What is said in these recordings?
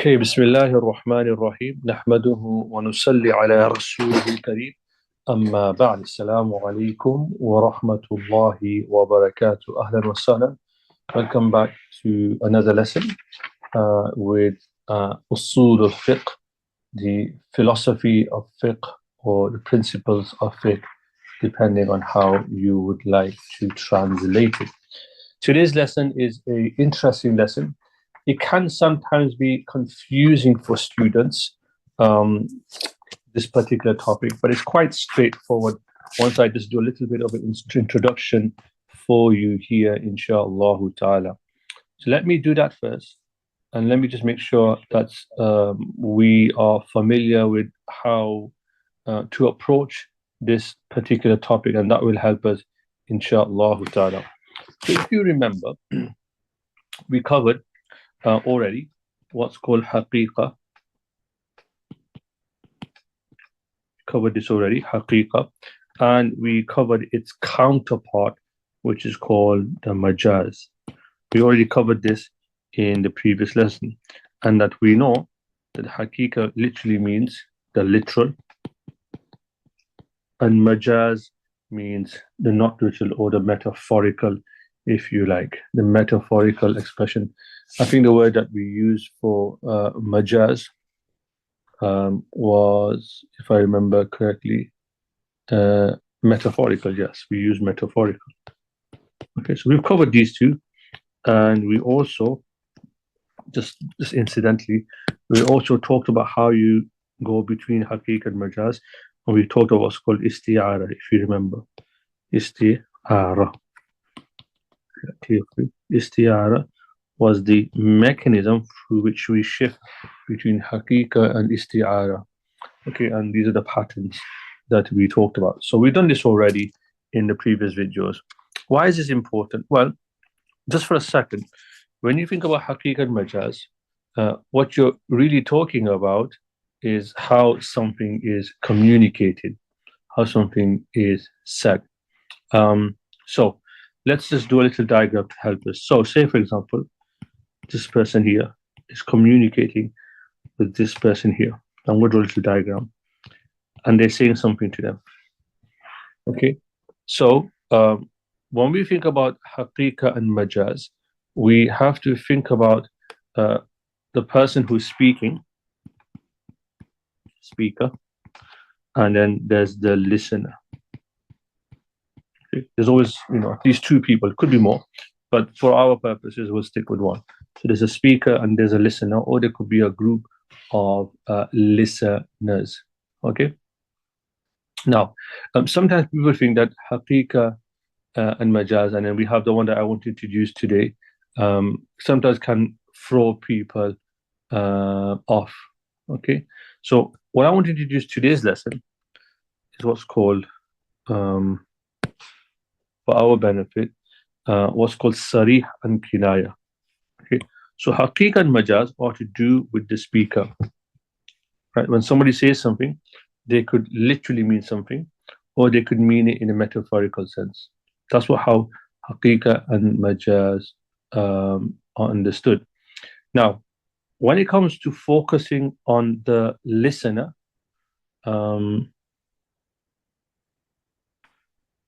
Okay, Bismillahir Rahmanir Rahim. Nahmaduhu wa nusalli ala Rasulihil Kareem. Amma ba'd. Assalamu alaikum wa rahmatullahi wa barakatuh. Ahlan wa sahlan. Welcome back to another lesson with usul of fiqh, the philosophy of fiqh or the principles of fiqh, depending on how you would like to translate it. Today's lesson is an interesting lesson. It can sometimes be confusing for students, this particular topic, but it's quite straightforward once I just do a little bit of an introduction for you here, inshallah ta'ala. So let me do that first, and let me just make sure that we are familiar with how to approach this particular topic, and that will help us, inshallah ta'ala. So if you remember, we covered already what's called haqiqah. Covered this already, haqiqah, and we covered its counterpart, which is called the majaz. We already covered this in the previous lesson, and that we know that haqiqah literally means the literal, and majaz means the not literal or the metaphorical, if you like, the metaphorical expression. I think the word that we used for majaz was, if I remember correctly, metaphorical. Yes, we use metaphorical. Okay, so we've covered these two, and we also, just incidentally, we also talked about how you go between haqiqah and majaz, and we talked about what's called isti'ara, if you remember. Isti'ara. Isti'ara was the mechanism through which we shift between haqiqah and isti'ara. Okay, and these are the patterns that we talked about. So we've done this already in the previous videos. Why is this important? Well, just for a second, when you think about haqiqah and majaz, what you're really talking about is how something is communicated, how something is said. So let's just do a little diagram to help us. So say, for example, this person here is communicating with this person here. I'm going to draw a little diagram, and they're saying something to them. Okay, so when we think about haqiqah and majaz, we have to think about the person who's speaking, speaker, and then there's the listener. Okay. There's always, at least two people. It could be more, but for our purposes, we'll stick with one. So there's a speaker and there's a listener, or there could be a group of listeners. Okay. Now, sometimes people think that haqiqah and majaz, and then we have the one that I want to introduce today, sometimes can throw people off. Okay. So what I want to introduce today's lesson is what's called, for our benefit, what's called Ṣarīḥ and Kināyah. Okay, so haqiqah and majaz are to do with the speaker. Right, when somebody says something, they could literally mean something, or they could mean it in a metaphorical sense. That's how haqiqah and majaz are understood. Now, when it comes to focusing on the listener,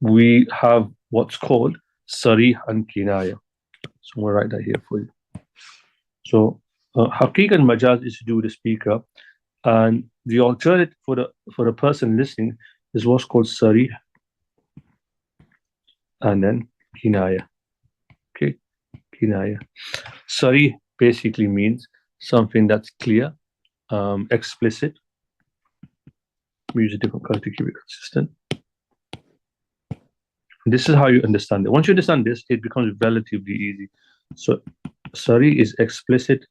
we have what's called Ṣarīḥ and Kināyah. So I'm going to write that here for you. So haqiqah and majaz is to do with the speaker, and the alternative for the person listening is what's called Ṣarīḥ and then Kināyah. Okay, Kināyah. Ṣarīḥ basically means something that's clear, explicit. We use a different color to keep it consistent. This is how you understand it. Once you understand this, it becomes relatively easy. So Ṣarīḥ is explicit,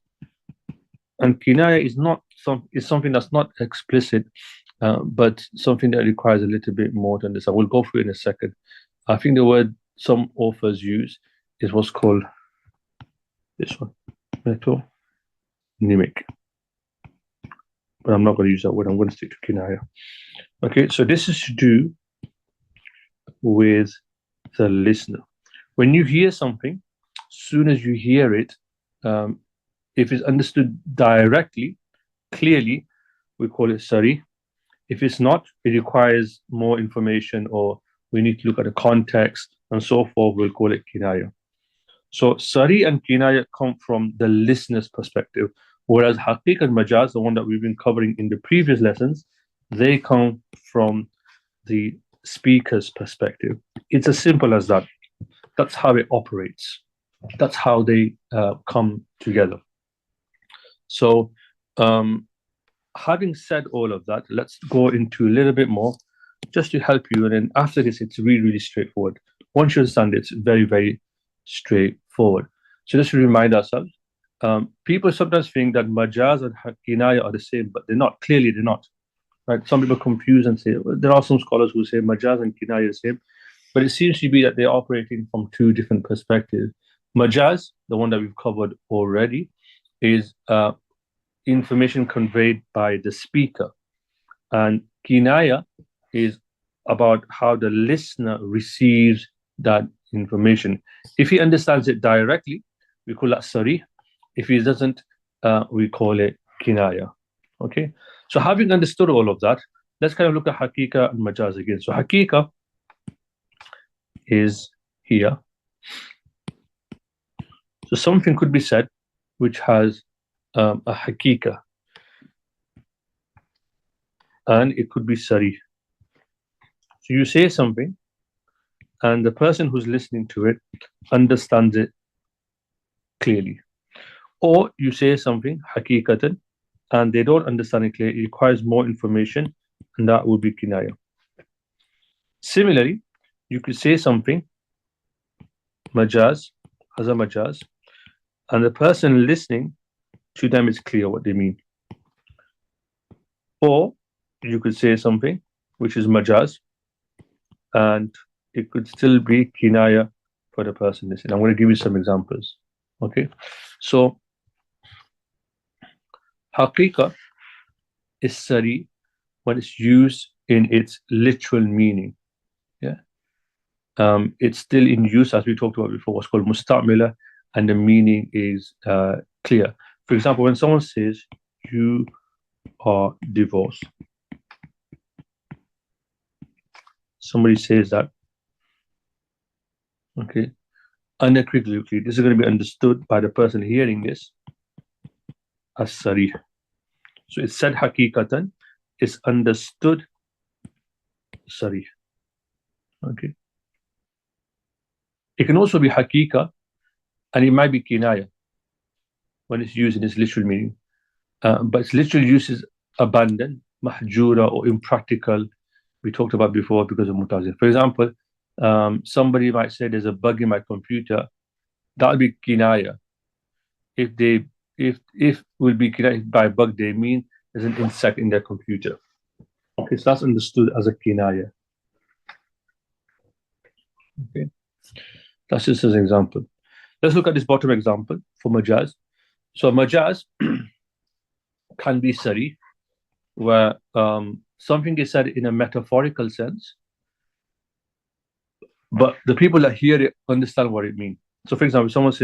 and Kināyah is something that's not explicit, but something that requires a little bit more to understand. We'll go through it in a second. I think the word some authors use is what's called this one, Metonymic. But I'm not going to use that word. I'm going to stick to Kināyah. Okay, so this is to do with the listener. When you hear something, as soon as you hear it, If it's understood directly, clearly, we call it Ṣarīḥ. If it's not, it requires more information, or we need to look at the context and so forth, we'll call it Kināyah. So Ṣarīḥ and Kināyah come from the listener's perspective, whereas Haqiq and Majaz, the one that we've been covering in the previous lessons, they come from the speaker's perspective. It's as simple as that. That's how it operates. That's how they come together. So having said all of that, let's go into a little bit more just to help you. And then after this, it's really, really straightforward. Once you understand it, it's very, very straightforward. So just to remind ourselves, people sometimes think that Majaz and Kināyah are the same, but they're not. Clearly, they're not. Right? Some people confuse and say, well, there are some scholars who say Majaz and Kināyah are the same, but it seems to be that they're operating from two different perspectives. Majaz, the one that we've covered already, is information conveyed by the speaker. And Kināyah is about how the listener receives that information. If he understands it directly, we call that Ṣarīḥ. If he doesn't, we call it Kināyah. Okay? So having understood all of that, let's kind of look at Haqiqa and Majaz again. So Haqiqa is here. So something could be said which has a Haqiqa, and it could be Ṣarīḥ. So you say something, and the person who's listening to it understands it clearly. Or you say something, Haqiqatan, and they don't understand it clearly. It requires more information, and that would be Kināyah. Similarly, you could say something, Majaz, as a Majaz, and the person listening to them is clear what they mean. Or you could say something which is Majaz, and it could still be Kināyah for the person listening. I'm going to give you some examples. Okay, so Haqiqa is Ṣarīḥ when it's used in its literal meaning. Yeah, it's still in use, as we talked about before, what's called Musta'mila, and the meaning is clear. For example, when someone says you are divorced, somebody says that, okay, unequivocally, this is going to be understood by the person hearing this as Ṣarīḥ. So it's said Haqiqatan, it's understood Ṣarīḥ. Okay. It can also be Haqiqa, and it might be Kināyah when it's used in its literal meaning. But its literal use is abandoned, mahjura, or impractical. We talked about before because of mutazil. For example, somebody might say there's a bug in my computer. That would be Kināyah. If will be Kināyah by bug, they mean there's an insect in their computer. Okay, so that's understood as a Kināyah. Okay, that's just as an example. Let's look at this bottom example for Majaz. So Majaz can be Ṣarīḥ, where something is said in a metaphorical sense, but the people that hear it understand what it means. So for example, somebody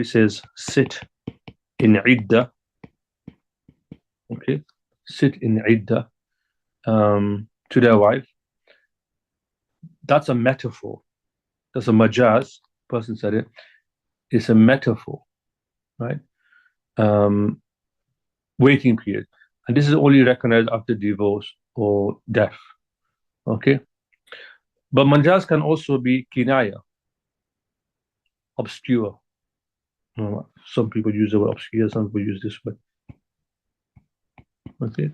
says, sit in idda. Okay, sit in idda to their wife. That's a metaphor. That's a Majaz. Person said it. It's a metaphor, right? Waiting period. And this is only recognized after divorce or death. Okay? But Majaz can also be Kināyah, obscure. Some people use the word obscure, some people use this word. Okay?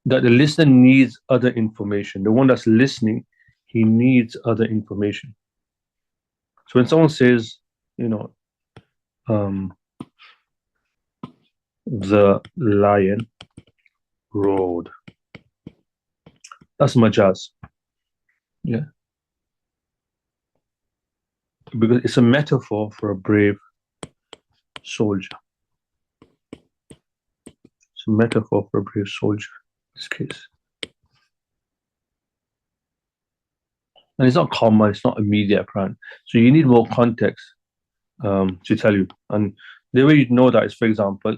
That the listener needs other information. The one that's listening, he needs other information. So when someone says, the lion roared, that's Majaz. Yeah. Because it's a metaphor for a brave soldier. It's a metaphor for a brave soldier in this case. And it's not common, it's not immediate apparent. So you need more context to tell you. And the way you know that is, for example,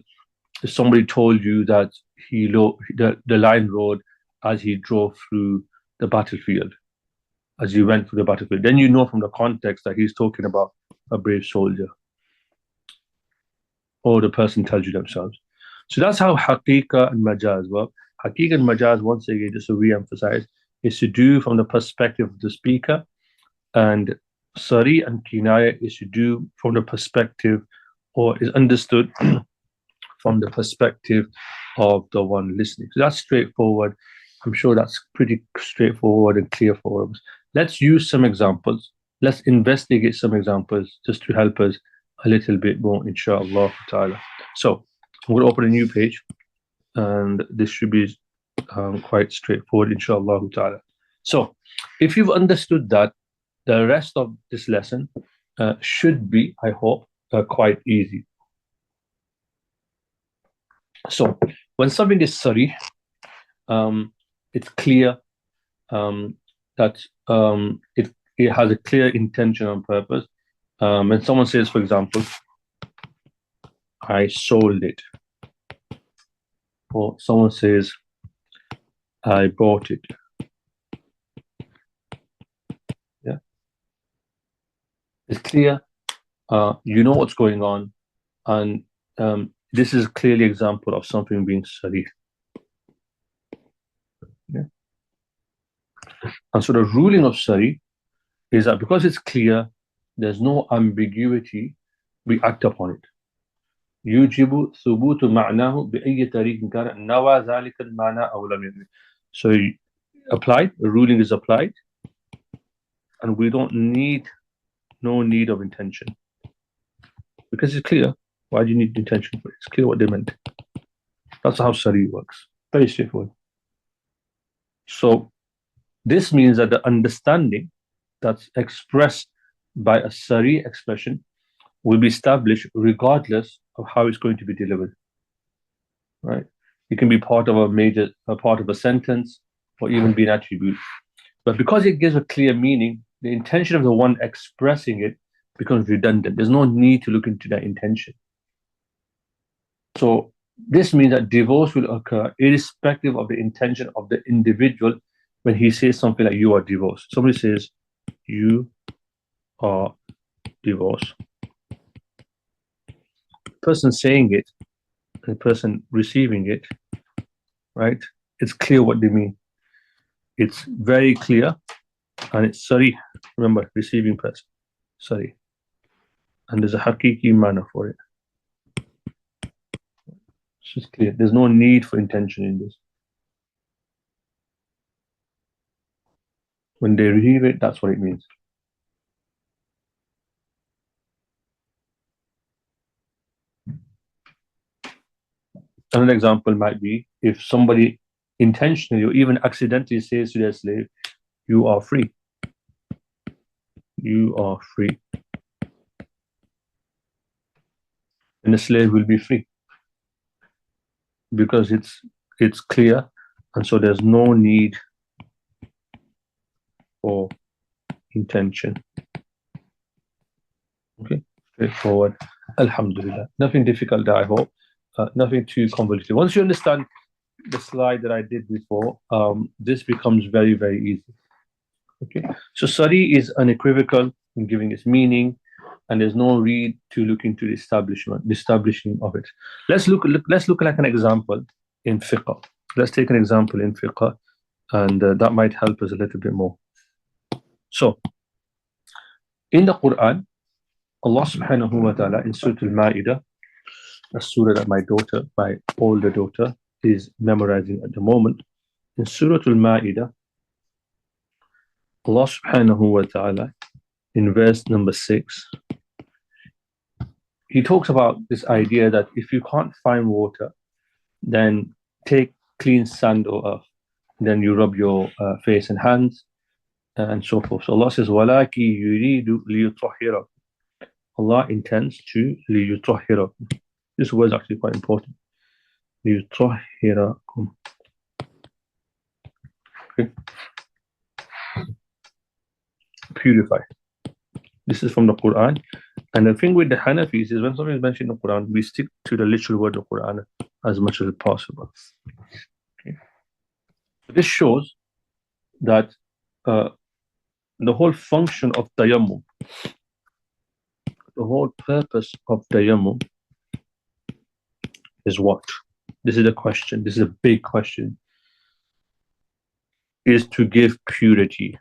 if somebody told you that the lion roared as he drove through the battlefield, as he went through the battlefield, then you know from the context that he's talking about a brave soldier, or the person tells you themselves. So that's how haqiqah and majaz work. Haqiqah and majaz, once again, just to re-emphasize, is to do from the perspective of the speaker, and Ṣarīḥ and Kināyah is to do from the perspective, or is understood from the perspective of the one listening. So that's straightforward. I'm sure that's pretty straightforward and clear for us. Let's use some examples. Let's investigate some examples just to help us a little bit more, inshallah ta'ala. So I'm going to open a new page, and this should be quite straightforward, inshallah ta'ala. So if you've understood that, the rest of this lesson should be, I hope, quite easy. So when something is Ṣarīḥ, it's clear that it has a clear intention and purpose. When someone says, for example, I sold it, or someone says, I bought it. Yeah, it's clear. You know what's going on, and this is clearly an example of something being Ṣarīḥ. Yeah. And so the ruling of Ṣarīḥ is that because it's clear, there's no ambiguity, we act upon it. يجب ثبوت معناه بأي طريق كان نوى ذلك المعنى أو لم ينوي. So applied, the ruling is applied, and we don't need, no need of intention. Because it's clear, why do you need intention for it? It's clear what they meant. That's how Ṣarīḥ works. Very straightforward. So this means that the understanding that's expressed by a Ṣarīḥ expression will be established regardless of how it's going to be delivered. Right? It can be part of a part of a sentence, or even be an attribute. But because it gives a clear meaning, the intention of the one expressing it becomes redundant. There's no need to look into that intention. So this means that divorce will occur irrespective of the intention of the individual when he says something like, you are divorced. Somebody says, you are divorced. The person saying it, the person receiving it, right? It's clear what they mean. It's very clear, and it's Ṣarīḥ. Remember, receiving person, Ṣarīḥ. And there's a haqiqi manner for it. It's just clear. There's no need for intention in this. When they receive it, that's what it means. Another example might be if somebody intentionally or even accidentally says to their slave, you are free. You are free. And the slave will be free. Because it's clear, and so there's no need for intention. Okay, straightforward. Alhamdulillah. Nothing difficult there, I hope. Nothing too convoluted. Once you understand the slide that I did before, this becomes very, very easy. Okay, so Ṣarīḥ is unequivocal in giving its meaning, and there's no need to look into the establishing of it. Let's look like an example in fiqh. Let's take an example in fiqh, and that might help us a little bit more. So, in the Quran, Allah subhanahu wa ta'ala in Surah Al-Ma'idah, a surah that my older daughter, is memorizing at the moment. In Surah Al-Ma'idah, Allah subhanahu wa ta'ala, in verse number 6, he talks about this idea that if you can't find water, then take clean sand or earth, then you rub your face and hands, and so forth. So Allah says, وَلَكِ يُرِيدُ لِيُطَهِّرَكُمْ. Allah intends to لِيُطَهِّرَكُمْ. This word is actually quite important. لِيُطَهِّرَكُمْ. Okay. purify. This is from the Quran. And the thing with the Hanafis is when something is mentioned in the Quran, we stick to the literal word of the Quran as much as possible. Okay. This shows that the whole function of tayammum, the whole purpose of tayammum is what? This is a question. This is a big question. Is to give purity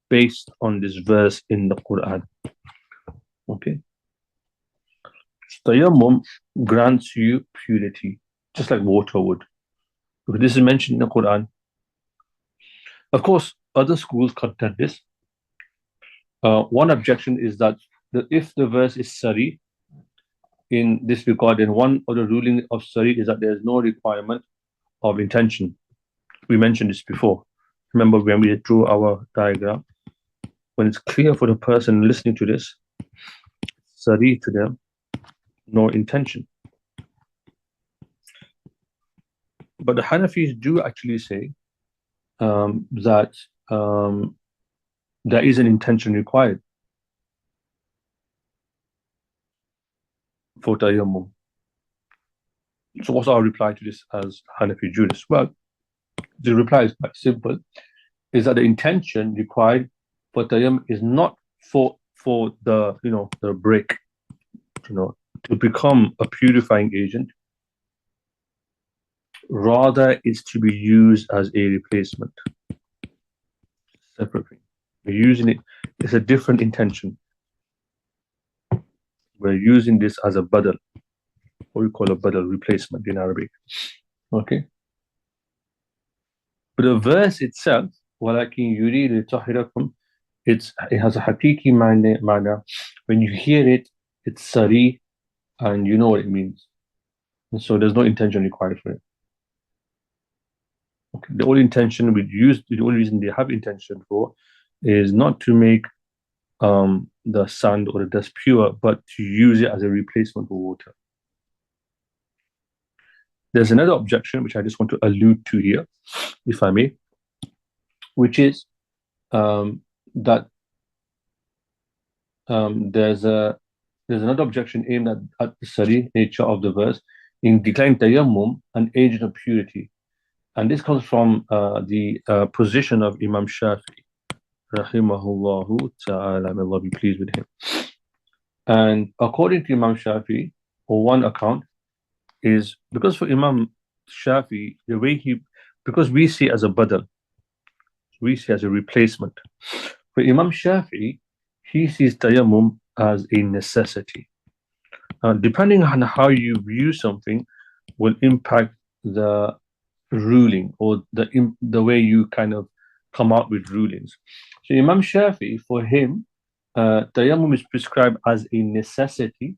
based on this verse in the Quran. Okay. Tayammum grants you purity, just like water would. Because this is mentioned in the Quran. Of course, other schools contend this. One objection is that if the verse is Ṣarīḥ in this regard, then one of the ruling of Ṣarīḥ is that there is no requirement of intention. We mentioned this before. Remember when we drew our diagram? When it's clear for the person listening to this, Ṣarīḥ to them, no intention. But the Hanafis do actually say that there is an intention required for tayammum. So what's our reply to this as Hanafi jurists? Well, the reply is quite simple, is that the intention required for tayammum is not for the the brick, to become a purifying agent. Rather, it's to be used as a replacement. Separate thing. We're using it, it's a different intention. We're using this as a badal, what we call a badal, replacement in Arabic. Okay? But the verse itself, وَلَكِنْ يُرِيدُ لِيُطَهِّرَكُمْ, it has a hakiki ma'na. When you hear it, it's Ṣarīḥ, and you know what it means. And so there's no intention required for it. Okay. The only intention the only reason they have intention for is not to make the sand or the dust pure, but to use it as a replacement for water. There's another objection which I just want to allude to here, if I may, which is that there's another objection aimed at the Ṣarīḥ nature of the verse in declaring tayammum an agent of purity. And this comes from the position of Imam Shafi, rahimahullahu ta'ala, may Allah be pleased with him. And according to Imam Shafi, or one account, is because for Imam Shafi, the way because we see it as a badal, we see it as a replacement. For Imam Shafi, he sees tayammum as a necessity. Depending on how you view something will impact the ruling or the way you kind of come out with rulings. So Imam Shafi, for him, tayammum is prescribed as a necessity,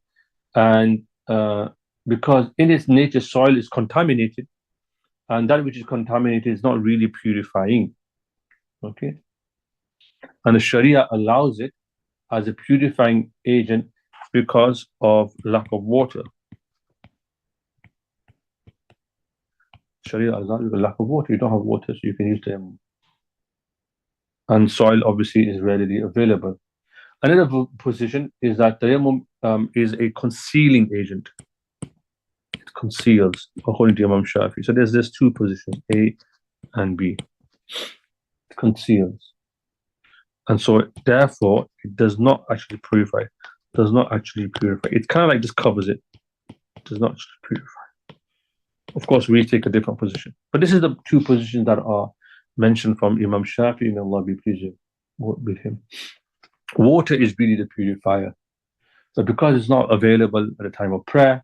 and because in its nature soil is contaminated, and that which is contaminated is not really purifying. Okay, and the Sharia allows it as a purifying agent because of lack of water. Sharia allows the lack of water. You don't have water, so you can use tayammum. And soil obviously is readily available. Another position is that tayammum is a concealing agent. It conceals, according to Imam Shafi. So there's two positions, A and B. It conceals. And so therefore, it does not actually purify. It kind of like just covers it. It does not actually purify. Of course, we take a different position. But this is the two positions that are mentioned from Imam Shafi, and Allah be pleased with him. Water is really the purifier. So because it's not available at the time of prayer,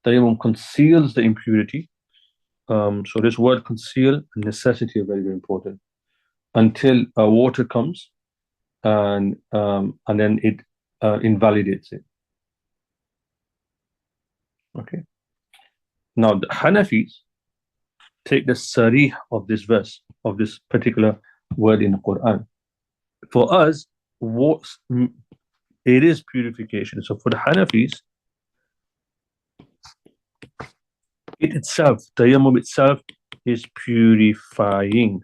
tayammum conceals the impurity. So this word conceal and necessity are very, very important. Until water comes and then it invalidates it. Okay. Now the Hanafis take the Ṣarīḥ of this verse, of this particular word in the Quran. For us, it is purification. So for the Hanafis, tayammum itself is purifying.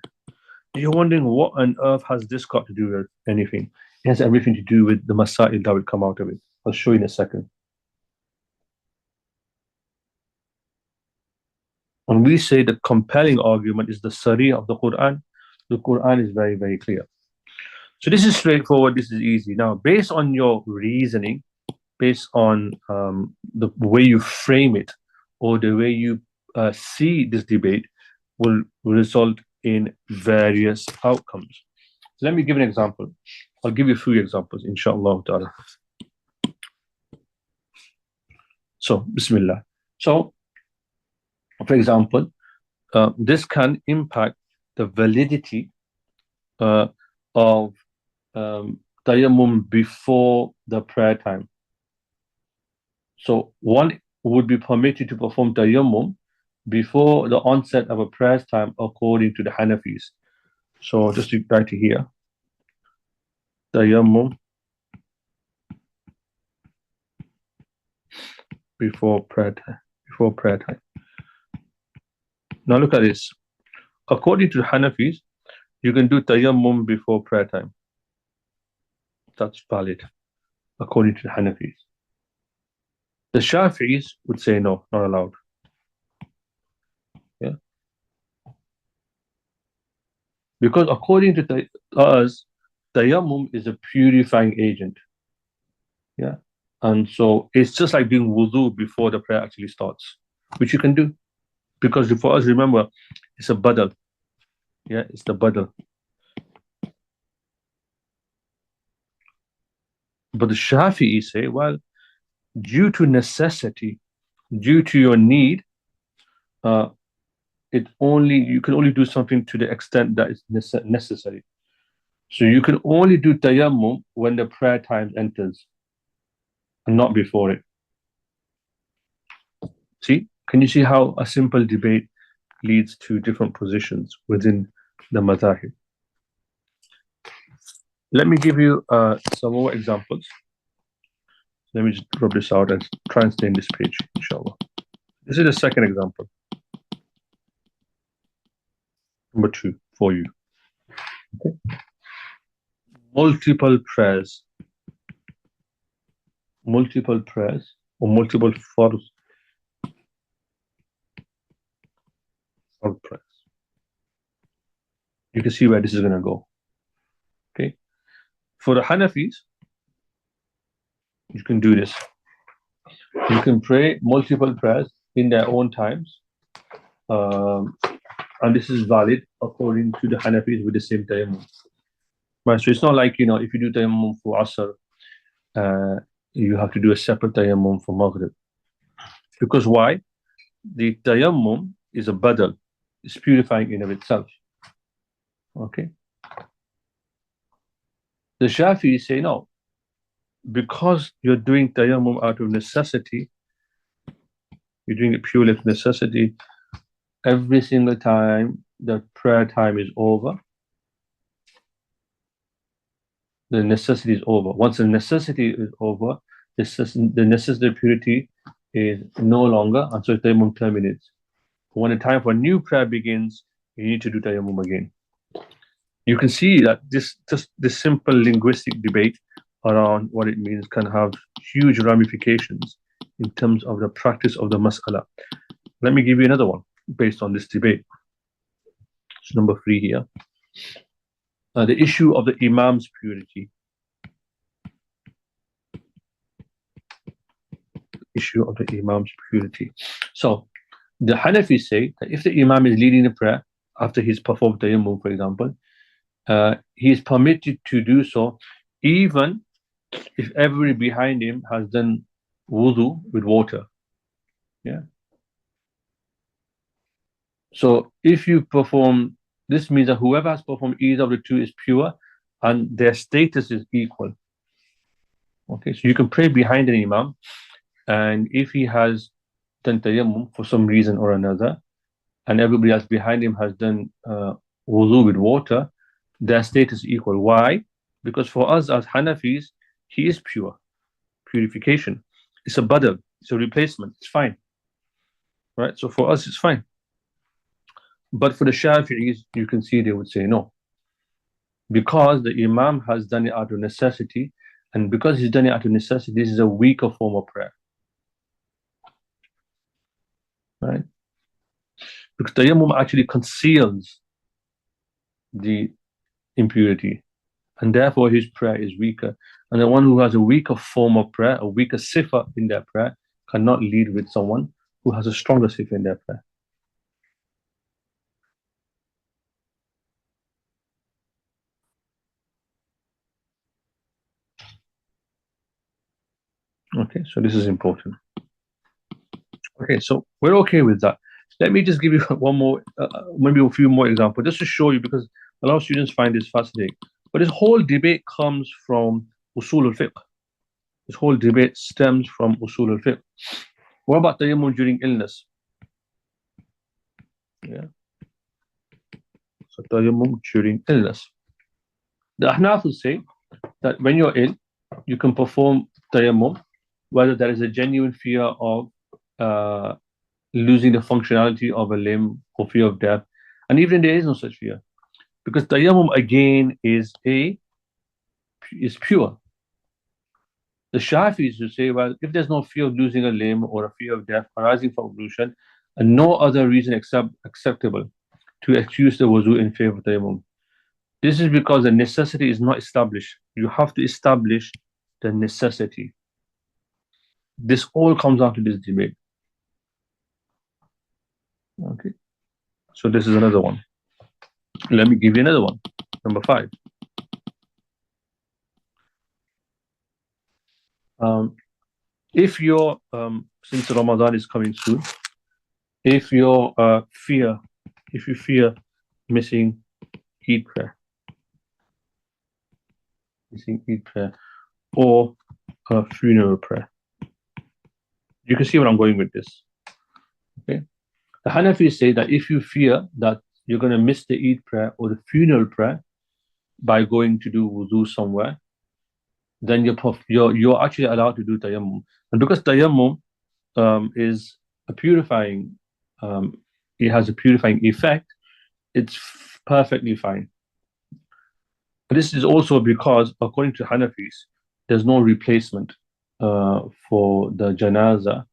You're wondering what on earth has this got to do with anything? It has everything to do with the masail that will come out of it. I'll show you in a second. When we say the compelling argument is the Ṣarīḥ of the Quran is very, very clear. So this is straightforward, this is easy. Now, based on your reasoning, based on the way you frame it, or the way you see this debate, will result in various outcomes. So let me give an example. I'll give you a few examples, inshallah ta'ala. So, Bismillah. So, for example, this can impact the validity of tayammum before the prayer time. So one would be permitted to perform tayammum before the onset of a prayer time according to the Hanafis. So just to write it here, tayammum before prayer time. Now look at this. According to the Hanafis, you can do tayammum before prayer time. That's valid, according to the Hanafis. The Shafi'is would say no, not allowed. Yeah. Because according to us, tayammum is a purifying agent. Yeah. And so it's just like doing wudu before the prayer actually starts, which you can do. Because for us, remember, it's a badal. Yeah, it's the badal. But the Shafi'is say, well, due to necessity, due to your need, you can only do something to the extent that is necessary. So you can only do tayammum when the prayer time enters, and not before it. See, can you see how a simple debate leads to different positions within the madhahib? Let me give you some more examples. Let me just rub this out and try and stay in this page, inshallah. This is the second example. Number 2 for you. Okay. Multiple prayers or multiple farz prayers. You can see where this is going to go. Okay. For the Hanafis, you can do this. You can pray multiple prayers in their own times. And this is valid according to the Hanafis with the same tayammum. Right, so it's not like, if you do tayammum for Asr, you have to do a separate tayammum for Maghrib. Because why? The tayammum is a badal. It's purifying in of itself. Okay. The Shafi'is say no. Because you're doing tayammum out of necessity, you're doing it purely out of necessity, every single time the prayer time is over, the necessity is over. Once the necessity is over, the necessity of purity is no longer, and so tayammum terminates. When the time for new prayer begins, you need to do tayammum again. You can see that this simple linguistic debate around what it means can have huge ramifications in terms of the practice of the mas'ala. Let me give you another one based on this debate. It's number 3 here. The issue of the imam's purity. Issue of the imam's purity. So the Hanafis say that if the imam is leading the prayer after he's performed tayammum, for example, he is permitted to do so even if everybody behind him has done wudu with water. Yeah. So if you perform, this means that whoever has performed either of the two is pure and their status is equal. Okay, so you can pray behind an imam, and if he has done tayammum for some reason or another, and everybody else behind him has done wudu with water, their status is equal. Why? Because for us as Hanafis, he is pure. Purification. It's a badal. It's a replacement. It's fine. Right? So for us, it's fine. But for the Shafi'is, you can see they would say no. because the Imam has done it out of necessity, and because he's done it out of necessity, this is a weaker form of prayer. Right? Because tayammum actually conceals the impurity, and therefore his prayer is weaker. And the one who has a weaker form of prayer, a weaker sifa in their prayer, cannot lead with someone who has a stronger sifa in their prayer. Okay, so this is important. Okay, so we're okay with that. Let me just give you one more, maybe a few more examples, just to show you, because a lot of students find this fascinating. But this whole debate comes from usul al-fiqh. This whole debate stems from usul al-fiqh. What about tayammum during illness? Yeah. So tayammum during illness. The Ahnaf will say that when you're ill, you can perform tayammum, whether there is a genuine fear of losing the functionality of a limb or fear of death, and even there is no such fear, because tayammum again is pure. The Shafis will say, well, if there's no fear of losing a limb or a fear of death arising from ablution, and no other reason acceptable to excuse the wuzu in favor of tayammum, this is because the necessity is not established. You have to establish the necessity. This all comes down to this debate. Okay, so this is another one. Let me give you another one. Number 5. If you're since Ramadan is coming soon, if you fear missing Eid prayer, or a funeral prayer, you can see where I'm going with this. Okay, the Hanafis say that if you fear that you're going to miss the Eid prayer or the funeral prayer by going to do wudu somewhere, then you're actually allowed to do tayammum. And because tayammum is a purifying, it has a purifying effect, it's perfectly fine. But this is also because, according to Hanafis, there's no replacement for the janaza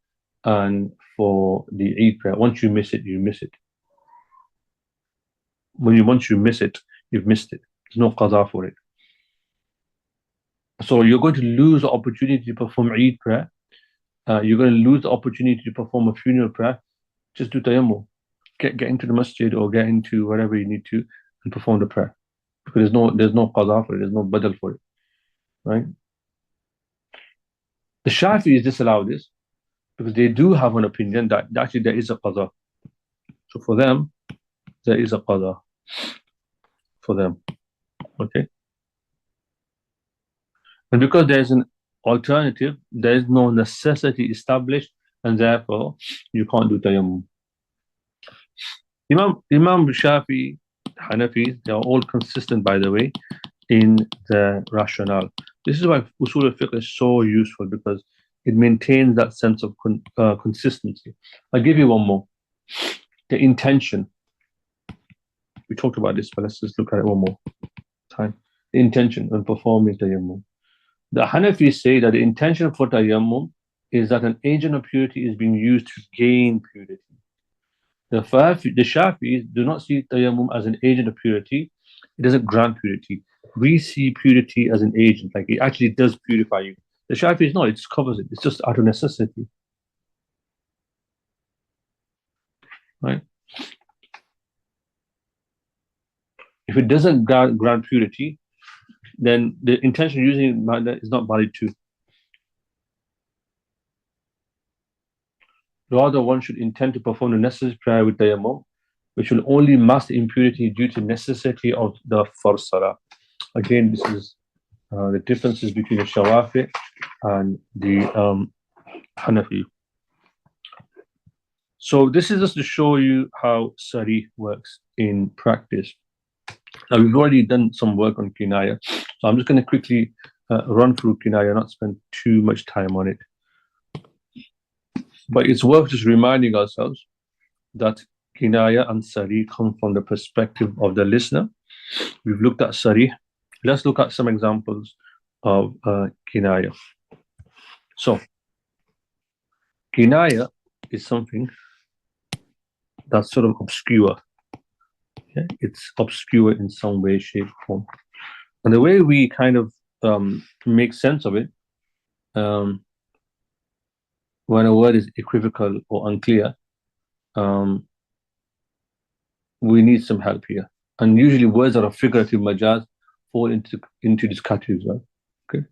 and for the Eid prayer. Once you miss it, you miss it. Once you miss it, you've missed it. There's no qada for it. So you're going to lose the opportunity to perform Eid prayer. You're going to lose the opportunity to perform a funeral prayer. Just do tayammum. Get into the masjid or get into wherever you need to and perform the prayer. Because there's no qada for it. There's no badal for it. Right? The Shafis disallow this because they do have an opinion that actually there is a qada. So for them, there is a qada. For them. Okay? And because there's an alternative, there is no necessity established, and therefore you can't do tayammum. Imam Shafi, Hanafi, they are all consistent, by the way, in the rationale. This is why usul al-fiqh is so useful, because it maintains that sense of consistency. I'll give you one more. The intention. We talked about this, but let's just look at it one more time. The intention when performing tayammum. The Hanafis say that the intention for tayammum is that an agent of purity is being used to gain purity. The Shafis do not see tayammum as an agent of purity. It doesn't grant purity. We see purity as an agent, like it actually does purify you. The Shafis, no, it just covers it. It's just out of necessity. Right? If it doesn't grant purity, then the intention using it is not valid too. Rather, one should intend to perform the necessary prayer with tayammum, which will only mask the impurity due to necessity of the first salah. Again, this is the differences between the Shawafi and the Hanafi. So this is just to show you how Ṣarīḥ works in practice. Now, we've already done some work on Kināyah, so I'm just going to quickly run through Kināyah, not spend too much time on it. But it's worth just reminding ourselves that Kināyah and Ṣarīḥ come from the perspective of the listener, We've looked at Ṣarīḥ. Let's look at some examples of Kināyah. So, Kināyah is something that's sort of obscure. Yeah? It's obscure in some way, shape, form. And the way we kind of make sense of it, when a word is equivocal or unclear, we need some help here. And usually words that are figurative majaz fall into this category as well. Okay.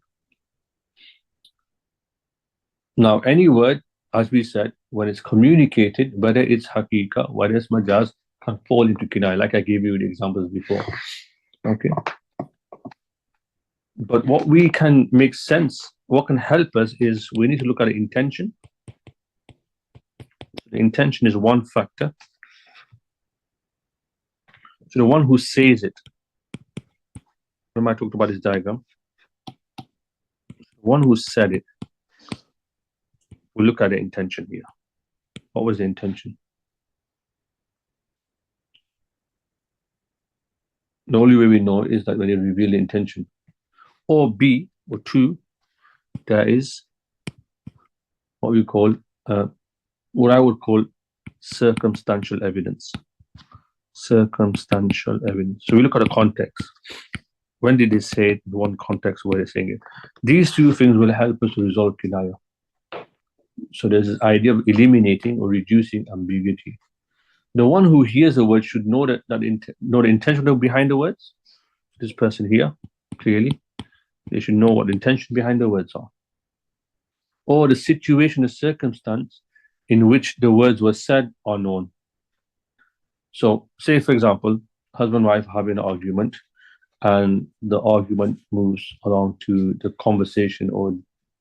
Now, any word, as we said, when it's communicated, whether it's haqiqah, whether it's majaz, can fall into Kināyah, like I gave you the examples before. Okay. But what we can make sense, what can help us is we need to look at the intention. The intention is one factor. So the one who says it, remember I talked about this diagram, the one who said it, we'll look at the intention here. What was the intention? The only way we know is that when you reveal the intention. Or B, or two, there is what we call, what I would call circumstantial evidence. Circumstantial evidence. So we look at the context. When did they say it? In one context where they're saying it. These two things will help us to resolve Kināyah. So there's this idea of eliminating or reducing ambiguity. The one who hears the word should know know the intention behind the words. This person here, clearly, they should know what the intention behind the words are. Or the situation, the circumstance in which the words were said are known. So, say for example, husband and wife have an argument, and the argument moves along to the conversation or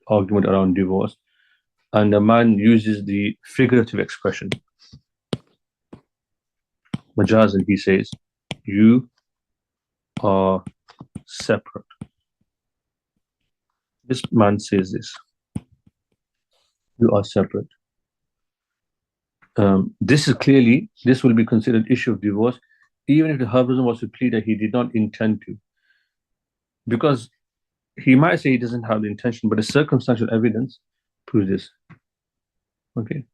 argument around divorce, and the man uses the figurative expression, majaz, and he says, "You are separate." This man says this, "You are separate." This will be considered issue of divorce, even if the husband was to plead that he did not intend to. Because he might say he doesn't have the intention, but the circumstantial evidence proves this. Okay.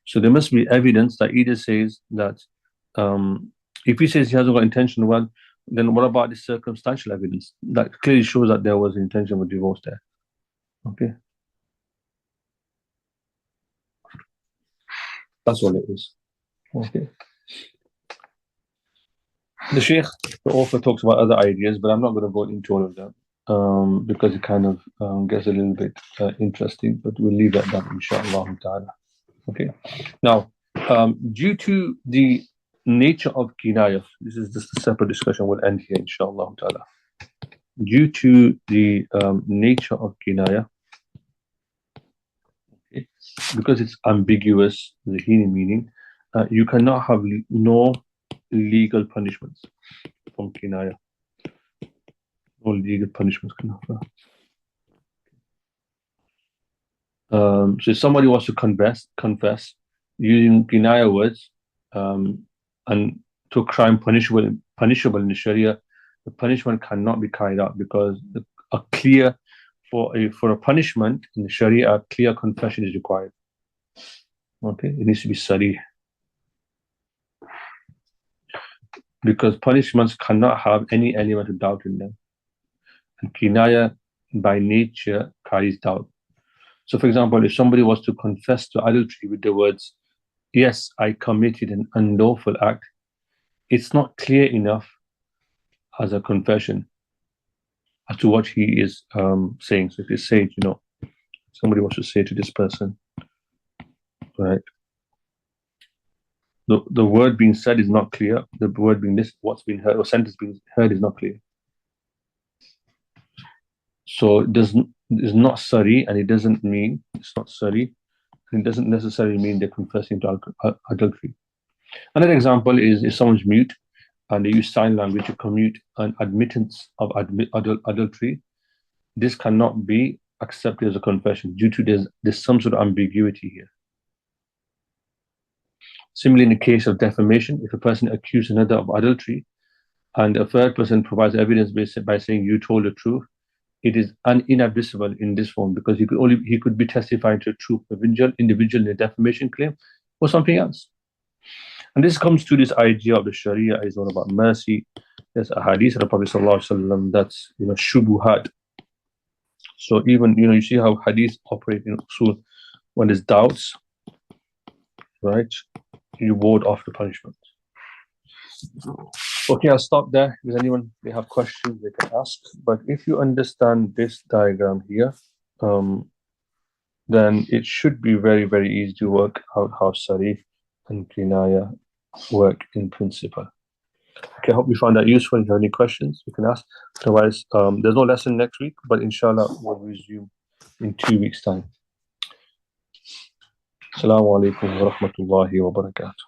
So there must be evidence that either says that if he says he hasn't got intention, well, then what about the circumstantial evidence that clearly shows that there was intention of divorce there? Okay. That's all it is. Okay. The Sheikh, the author, talks about other ideas, but I'm not going to go into all of them because it kind of gets a little bit interesting, but we'll leave that down, inshallah ta'ala. Okay. Now, due to the nature of Kināyah, this is just a separate discussion, we'll end here, inshallah ta'ala. Due to the nature of Kināyah, okay, because it's ambiguous, the Hindi meaning, you cannot have no legal punishments from Kināyah. No legal punishments can occur. So if somebody wants to confess using Kināyah words and to a crime punishable in the Sharia, the punishment cannot be carried out because for a punishment in the Sharia, a clear confession is required. Okay, it needs to be Ṣarīḥ. Because punishments cannot have any element of doubt in them. And Kināyah by nature carries doubt. So for example, if somebody was to confess to adultery with the words, "Yes, I committed an unlawful act," it's not clear enough as a confession as to what he is saying. So if you say, somebody wants to say to this person, right, the word being said is not clear, the word being what's being heard, or sentence being heard is not clear. So it's not Ṣarīḥ, and it doesn't mean it's not Ṣarīḥ, and it doesn't necessarily mean they're confessing to adultery. Another example is if someone's mute and they use sign language to commute an admittance of adultery, this cannot be accepted as a confession due to there's some sort of ambiguity here. Similarly, in the case of defamation, if a person accuses another of adultery and a third person provides evidence by saying you told the truth, it is inadmissible in this form because he could be testifying to the truth of individual in a defamation claim or something else. And this comes to this idea of the Sharia is all about mercy. There's a hadith of the Prophet ﷺ that's shubuhat. So even you see how hadith operate in usul. When there's doubts, right, you ward off the punishment. Okay, I'll stop there. If anyone they have questions, they can ask. But if you understand this diagram here, then it should be very, very easy to work out how Ṣarīḥ and Kināyah work in principle. Okay, I hope you found that useful. If you have any questions, you can ask. Otherwise, there's no lesson next week, but inshallah, we'll resume in 2 weeks' time. Assalamu alaikum wa rahmatullahi wa barakatuh.